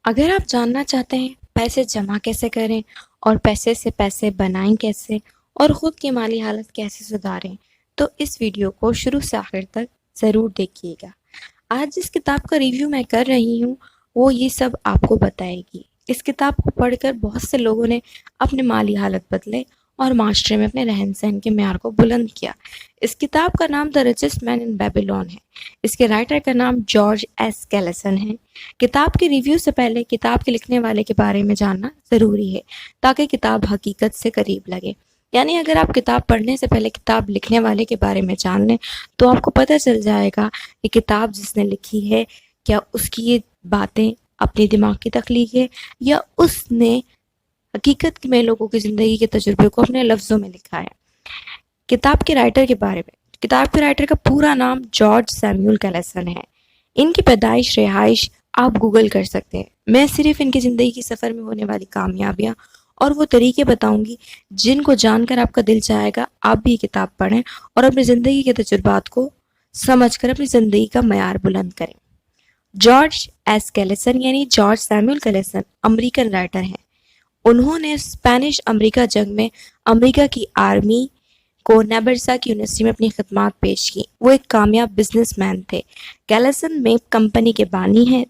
اگر آپ جاننا چاہتے ہیں پیسے جمع کیسے کریں اور پیسے سے پیسے بنائیں کیسے اور خود کی مالی حالت کیسے سدھاریں تو اس ویڈیو کو شروع سے آخر تک ضرور دیکھیے گا۔ آج جس کتاب کا ریویو میں کر رہی ہوں وہ یہ سب آپ کو بتائے گی۔ اس کتاب کو پڑھ کر بہت سے لوگوں نے اپنے مالی حالت بدلے اور معاشرے میں اپنے رہن سہن کے معیار کو بلند کیا۔ اس کتاب کا نام دی ریچسٹ مین ان بیبیلون ہے۔ اس کے رائٹر کا نام جارج ایس کیلسن ہے۔ کتاب کے ریویو سے پہلے کتاب کے لکھنے والے کے بارے میں جاننا ضروری ہے تاکہ کتاب حقیقت سے قریب لگے۔ یعنی اگر آپ کتاب پڑھنے سے پہلے کتاب لکھنے والے کے بارے میں جان لیں تو آپ کو پتہ چل جائے گا کہ کتاب جس نے لکھی ہے کیا اس کی یہ باتیں اپنی دماغ کی تخلیق ہے یا اس نے حقیقت میں لوگوں کی زندگی کے تجربے کو اپنے لفظوں میں لکھا ہے۔ کتاب کے رائٹر کے بارے میں، کتاب کے رائٹر کا پورا نام جارج سیموئل کیلسن ہے۔ ان کی پیدائش، رہائش آپ گوگل کر سکتے ہیں۔ میں صرف ان کی زندگی کی سفر میں ہونے والی کامیابیاں اور وہ طریقے بتاؤں گی جن کو جان کر آپ کا دل چاہے گا آپ بھی یہ کتاب پڑھیں اور اپنی زندگی کے تجربات کو سمجھ کر اپنی زندگی کا معیار بلند کریں۔ جارج ایس کیلسن یعنی جارج سیموئل کیلسن امریکن رائٹر ہیں۔ انہوں نے اسپینش امریکہ جنگ میں امریکہ کی آرمی کو نیبرسا کی یونیورسٹی میں اپنی خدمات پیش کی۔ وہ ایک کامیاب بزنس مین تھے۔ کیلسن میپ کمپنی کے بانی ہیں۔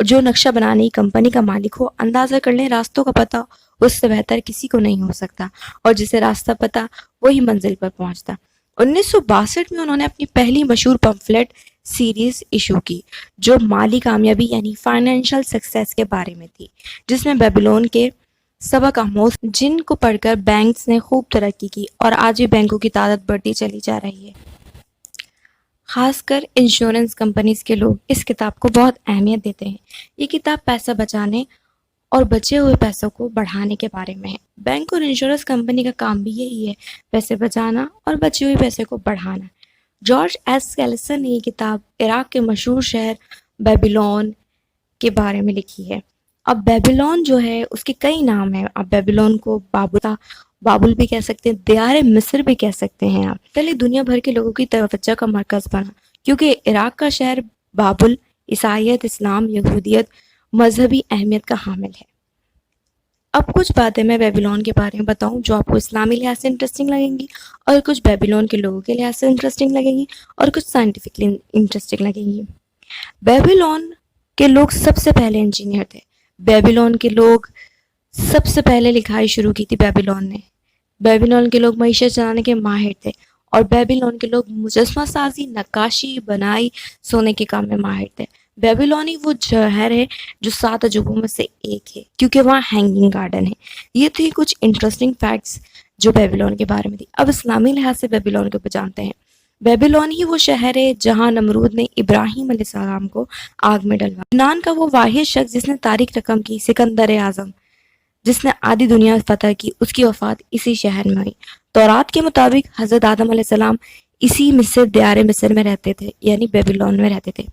جو نقشہ بنانے کی کمپنی کا مالک ہو، اندازہ کر لیں راستوں کا پتہ اس سے بہتر کسی کو نہیں ہو سکتا، اور جسے راستہ پتہ وہی منزل پر پہنچتا۔ 1962 میں انہوں نے اپنی پہلی مشہور پمفلٹ سیریز ایشو کی جو مالی کامیابی یعنی فائنینشل سکسیس کے بارے میں تھی، جس میں بیبیلون کے سبق آموز جن کو پڑھ کر بینکس نے خوب ترقی کی اور آج بھی بینکوں کی تعداد بڑھتی چلی جا رہی ہے۔ خاص کر انشورنس کمپنیز کے لوگ اس کتاب کو بہت اہمیت دیتے ہیں۔ یہ کتاب پیسہ بچانے اور بچے ہوئے پیسوں کو بڑھانے کے بارے میں ہے۔ بینک اور انشورنس کمپنی کا کام بھی یہی ہے، پیسے بچانا اور بچے ہوئے پیسے کو بڑھانا۔ جارج ایس کیلسن نے یہ کتاب عراق کے مشہور شہر بیبیلون کے بارے میں لکھی ہے۔ اب بیبیلون جو ہے اس کے کئی نام ہیں۔ اب بیبیلون کو بابل بھی کہہ سکتے ہیں، دیار مصر بھی کہہ سکتے ہیں۔ آپ پہلے دنیا بھر کے لوگوں کی توجہ کا مرکز بنا کیونکہ عراق کا شہر بابل عیسائیت، اسلام، یہودیت مذہبی اہمیت کا حامل ہے۔ اب کچھ باتیں میں بیبیلون کے بارے میں بتاؤں جو آپ کو اسلامی لحاظ سے انٹرسٹنگ لگیں گی، اور کچھ بیبیلون کے لوگوں کے لحاظ سے انٹرسٹنگ لگیں گی، اور کچھ سائنٹیفکلی انٹرسٹنگ لگیں گی۔ بیبیلون کے لوگ سب سے پہلے انجینئر تھے۔ بیبیلون کے لوگ سب سے پہلے لکھائی شروع کی تھی بیبیلون نے۔ بیبیلون کے لوگ معیشت چلانے کے ماہر تھے، اور بیبیلون کے لوگ مجسمہ سازی، نقاشی، بنائی، سونے کے کام میں ماہر تھے۔ بیبیلونی وہ شہر ہے جو 7 عجوبوں میں سے ایک ہے کیونکہ وہاں ہینگنگ گارڈن ہے۔ یہ تھی کچھ انٹرسٹنگ فیکٹس جو بیبیلون کے بارے میں تھی۔ اب اسلامی لحاظ سے بیبیلون کو جانتے ہیں۔ بیبیلون ہی وہ شہر ہے جہاں نمرود نے ابراہیم علیہ السلام کو آگ میں ڈلوا۔ یونان کا وہ واحد شخص جس نے تاریخ رقم کی، سکندر اعظم، جس نے آدھی دنیا فتح کی، اس کی وفات اسی شہر میں ہوئی۔ تورات کے مطابق حضرت آدم علیہ السلام اسی مصر، دیار مصر میں رہتے تھے، یعنی بیبیلون میں رہتے تھے۔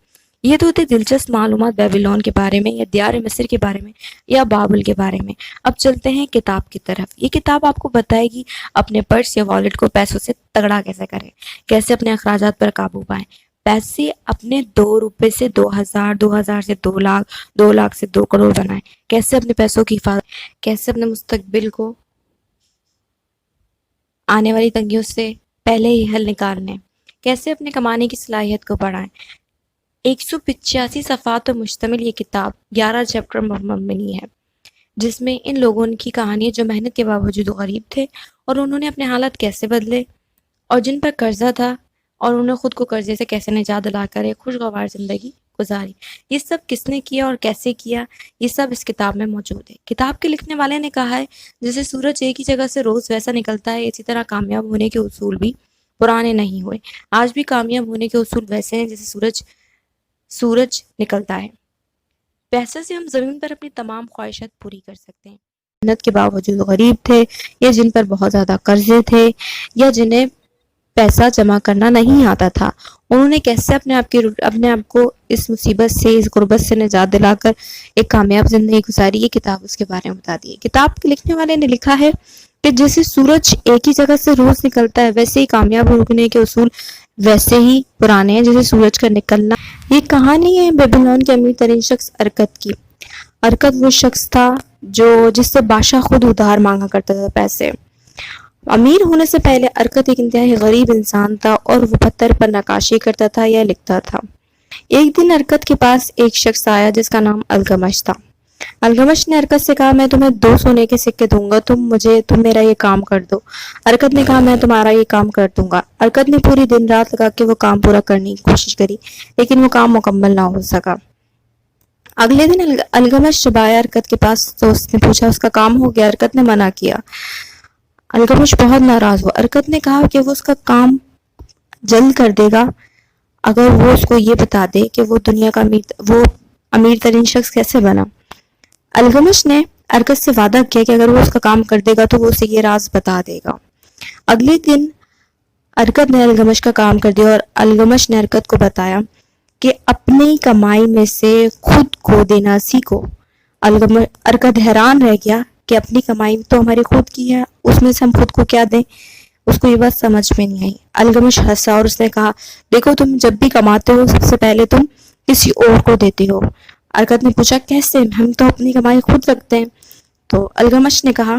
یہ تو تھے دلچسپ معلومات بیبیلون کے بارے میں یا دیار مصر کے بارے میں یا بابل کے بارے میں۔ اب چلتے ہیں کتاب کی طرف۔ یہ کتاب آپ کو بتائے گی اپنے پرس یا والیٹ کو پیسوں سے تگڑا کیسے کریں، کیسے اپنے اخراجات پر قابو پائیں، پیسے اپنے 2 روپے سے 2000، 2000 سے 2 لاکھ، 2 لاکھ سے 2 کروڑ بنائیں، کیسے اپنے پیسوں کی حفاظت، کیسے اپنے مستقبل کو آنے والی تنگیوں سے پہلے ہی حل نکالنے، کیسے اپنے کمانے کی صلاحیت کو بڑھائیں۔ 185 صفحات پر مشتمل یہ کتاب 11 چیپٹر مبنی ہے، جس میں ان لوگوں کی کہانی جو محنت کے باوجود غریب تھے اور انہوں نے اپنے حالات کیسے بدلے، اور جن پر قرضہ تھا اور انہوں نے خود کو قرضے سے کیسے نجات دلا کر ایک خوشگوار زندگی گزاری۔ یہ سب کس نے کیا اور کیسے کیا، یہ سب اس کتاب میں موجود ہے۔ کتاب کے لکھنے والے نے کہا ہے جیسے سورج ایک ہی جگہ سے روز ویسا نکلتا ہے، اسی طرح کامیاب ہونے کے اصول بھی پرانے نہیں ہوئے۔ آج بھی کامیاب ہونے کے اصول ویسے ہیں جیسے سورج نکلتا ہے۔ پیسے سے ہم زمین پر اپنی تمام خواہشات پوری کر سکتے ہیں۔ محنت کے باوجود غریب تھے، یا جن پر بہت زیادہ قرضے تھے، یا جنہیں پیسہ جمع کرنا نہیں آتا تھا، انہوں نے کیسے اپنے آپ کو اس مصیبت سے، اس غربت سے نجات دلا کر ایک کامیاب زندگی گزاری۔ یہ کتاب اس کے بارے میں بتاتی ہے۔ کتاب کے لکھنے والے نے لکھا ہے کہ جیسے سورج ایک ہی جگہ سے روز نکلتا ہے، ویسے ہی کامیاب ہونے کے اصول ویسے ہی پرانے ہیں جیسے سورج کا نکلنا۔ یہ کہانی ہے بیبیلون کے امیر ترین شخص ارکت کی۔ ارکد وہ شخص تھا جس سے بادشاہ خود ادھار مانگا کرتا تھا پیسے۔ امیر ہونے سے پہلے ارکد ایک انتہائی غریب انسان تھا اور وہ پتھر پر نقاشی کرتا تھا یا لکھتا تھا۔ ایک دن ارکد کے پاس ایک شخص آیا جس کا نام الغمش تھا۔ الغمش نے ارکد سے کہا، میں تمہیں 2 سونے کے سکے دوں گا، تم میرا یہ کام کر دو۔ ارکد نے کہا، میں تمہارا یہ کام کر دوں گا۔ ارکد نے پوری دن رات لگا کے وہ کام پورا کرنے کی کوشش کری، لیکن وہ کام مکمل نہ ہو سکا۔ اگلے دن الغمش جب آیا ارکد کے پاس تو اس نے پوچھا اس کا کام ہو گیا؟ ارکد نے منع کیا۔ الغمش بہت ناراض ہوا۔ ارکد نے کہا کہ وہ اس کا کام جلد کر دے گا اگر وہ اس کو یہ بتا دے کہ وہ دنیا کا امیر ترین شخص کیسے بنا۔ الغمش نے ارکد سے وعدہ کیا کہ اگر وہ اس کا کام کر دے گا تو وہ اسے یہ راز بتا دے گا۔ اگلے دن ارکد نے الغمش کا کام کر دیا اور الغمش نے ارکد کو بتایا کہ اپنی کمائی میں سے خود کو دینا سیکھو۔ ارکد حیران رہ گیا کہ اپنی کمائی تو ہماری خود کی ہے، اس میں سے ہم خود کو کیا دیں؟ اس کو یہ بات سمجھ میں نہیں آئی۔ الغمش ہنسا اور اس نے کہا، دیکھو تم جب بھی کماتے ہو سب سے پہلے تم کسی اور کو دیتے ہو۔ ارکد نے پوچھا، کیسے؟ ہم تو اپنی کمائی خود رکھتے ہیں۔ تو الغمش نے کہا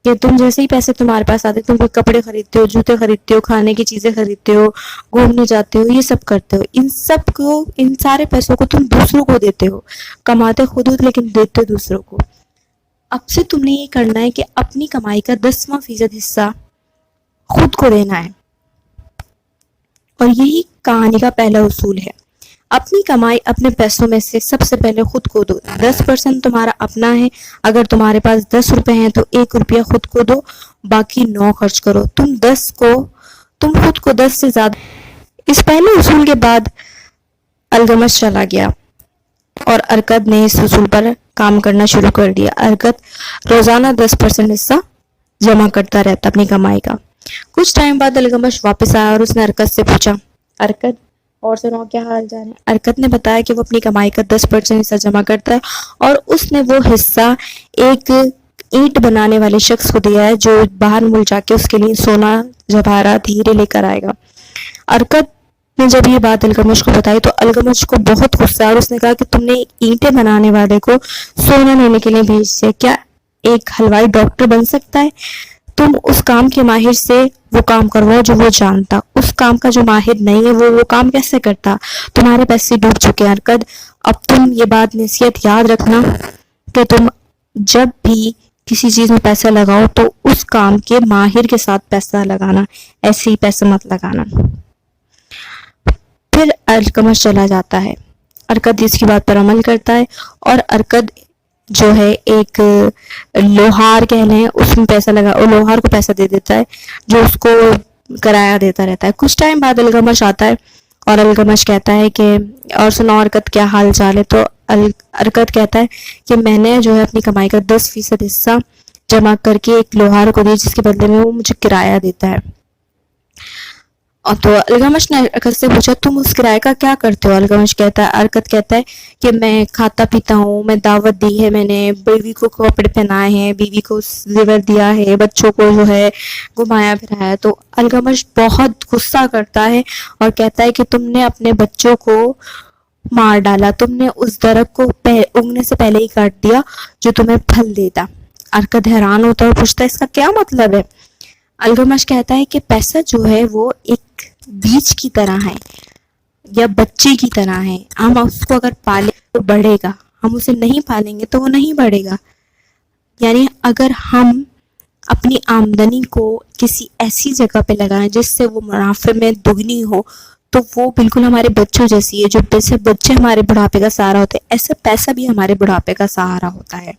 کہ تم جیسے ہی پیسے تمہارے پاس آتے تم کوئی کپڑے خریدتے ہو، جوتے خریدتے ہو، کھانے کی چیزیں خریدتے ہو، گھومنے جاتے ہو، یہ سب کرتے ہو۔ ان سارے پیسوں کو تم دوسروں کو دیتے ہو، کماتے خود ہو لیکن دیتے دوسروں کو۔ اب سے تم نے یہ کرنا ہے کہ اپنی کمائی کا 10% حصہ خود کو دینا ہے، اور یہی کہانی کا پہلا اصول ہے۔ اپنی کمائی اپنے پیسوں میں سے سب سے پہلے خود کو دو۔ 10% تمہارا اپنا ہے۔ اگر تمہارے پاس 10 روپے ہیں تو 1 روپیہ خود کو دو، باقی 9 خرچ کرو۔ تم خود کو 10 سے زیادہ۔ اس پہلے اصول کے بعد الغمش چلا گیا اور ارکد نے اس اصول پر کام کرنا شروع کر دیا۔ ارکد روزانہ 10% حصہ جمع کرتا رہتا اپنی کمائی کا۔ کچھ ٹائم بعد الغمش واپس آیا اور اس نے ارکد سے پوچھا، ارکد اور سناؤ کیا حال چال ہے؟ ارکد نے بتایا کہ وہ اپنی کمائی کا 10% حصہ جمع کرتا ہے اور اس نے وہ حصہ ایک اینٹ بنانے والے شخص کو دیا ہے جو باہر ملک جا کے اس کے لیے سونا، جواہرات، ہیرے لے کر آئے گا۔ ارکد نے جب یہ بات الغمش کو بتائی تو الغمش کو بہت غصہ اور اس نے کہا کہ تم نے اینٹیں بنانے والے کو سونا لینے کے لیے بھیج دیا، کیا ایک حلوائی ڈاکٹر بن سکتا ہے؟ تم اس کام کے ماہر سے وہ کام کرواؤ جو وہ جانتا، اس کام کا جو ماہر نہیں ہے وہ کام کیسے کرتا؟ تمہارے پیسے ڈوب چکے ہیں ارکد۔ اب تم یہ بات نصیحت یاد رکھنا کہ تم جب بھی کسی چیز میں پیسہ لگاؤ تو اس کام کے ماہر کے ساتھ پیسہ لگانا، ایسے ہی پیسہ مت لگانا۔ پھر الغمش چلا جاتا ہے۔ ارکد اس کی بات پر عمل کرتا ہے اور ارکد جو ہے ایک لوہار کہہ لیں، اس میں پیسہ لوہار کو پیسہ دے دیتا ہے جو اس کو کرایہ دیتا رہتا ہے۔ کچھ ٹائم بعد الغمش آتا ہے اور الغمش کہتا ہے کہ اور سناؤ ارکد کیا حال چال ہے؟ تو ارکد کہتا ہے کہ میں نے جو ہے اپنی کمائی کا 10% حصہ جمع کر کے ایک لوہار کو دی جس کے بدلے میں وہ مجھے کرایہ دیتا ہے۔ اور تو الغمش نے ارکد سے پوچھا، تم اس کرایہ کا کیا کرتے ہو؟ ارکد کہتا ہے کہ میں کھاتا پیتا ہوں، میں دعوت دی ہے، میں نے بیوی کو کپڑے پہنائے ہیں، بیوی کو زیور دیا ہے، بچوں کو جو ہے گھمایا پھرایا ہے۔ تو الغمش بہت غصہ کرتا ہے اور کہتا ہے کہ تم نے اپنے بچوں کو مار ڈالا، تم نے اس درخت کو اگنے سے پہلے ہی کاٹ دیا جو تمہیں پھل دیتا۔ ارکد حیران ہوتا ہے اور پوچھتا ہے اس کا کیا مطلب ہے؟ الغمش کہتا ہے کہ پیسہ جو ہے وہ ایک بیج کی طرح ہے یا بچے کی طرح ہے، ہم اس کو اگر پالیں تو بڑھے گا، ہم اسے نہیں پالیں گے تو وہ نہیں بڑھے گا۔ یعنی اگر ہم اپنی آمدنی کو کسی ایسی جگہ پہ لگائیں جس سے وہ منافع میں دگنی ہو تو وہ بالکل ہمارے بچوں جیسی ہے، جو جیسے بچے ہمارے بڑھاپے کا سہارا ہوتے ہیں ایسا پیسہ بھی ہمارے بڑھاپے کا سہارا ہوتا ہے۔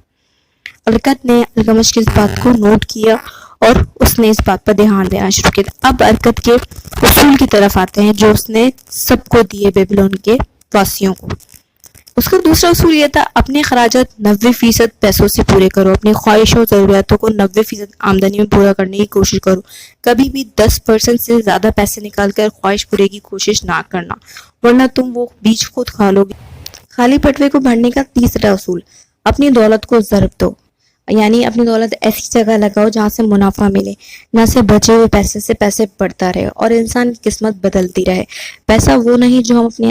ارکد نے الغمش کی اس بات کو نوٹ کیا اور اس نے اس بات پر دھیان دینا شروع کیا۔ اب ارکد کے اصول کی طرف آتے ہیں جو اس نے سب کو دیے بیبلون کے واسیوں کو۔ اس کا دوسرا اصول یہ تھا، اپنے اخراجات 90% پیسوں سے پورے کرو، اپنی خواہشوں اور ضروریاتوں کو 90% آمدنی میں پورا کرنے کی کوشش کرو۔ کبھی بھی 10% سے زیادہ پیسے نکال کر خواہش پورے کی کوشش نہ کرنا، ورنہ تم وہ بیج خود کھا لو گے۔ خالی پٹوے کو بھرنے کا تیسرا اصول، اپنی دولت کو ضرب دو، یعنی اپنی دولت ایسی جگہ لگاؤ جہاں سے منافع ملے، نہ سے بچے ہوئے پیسے سے پیسے بڑھتا رہے اور انسان کی قسمت بدلتی رہے۔ پیسہ وہ نہیں جو ہم اپنے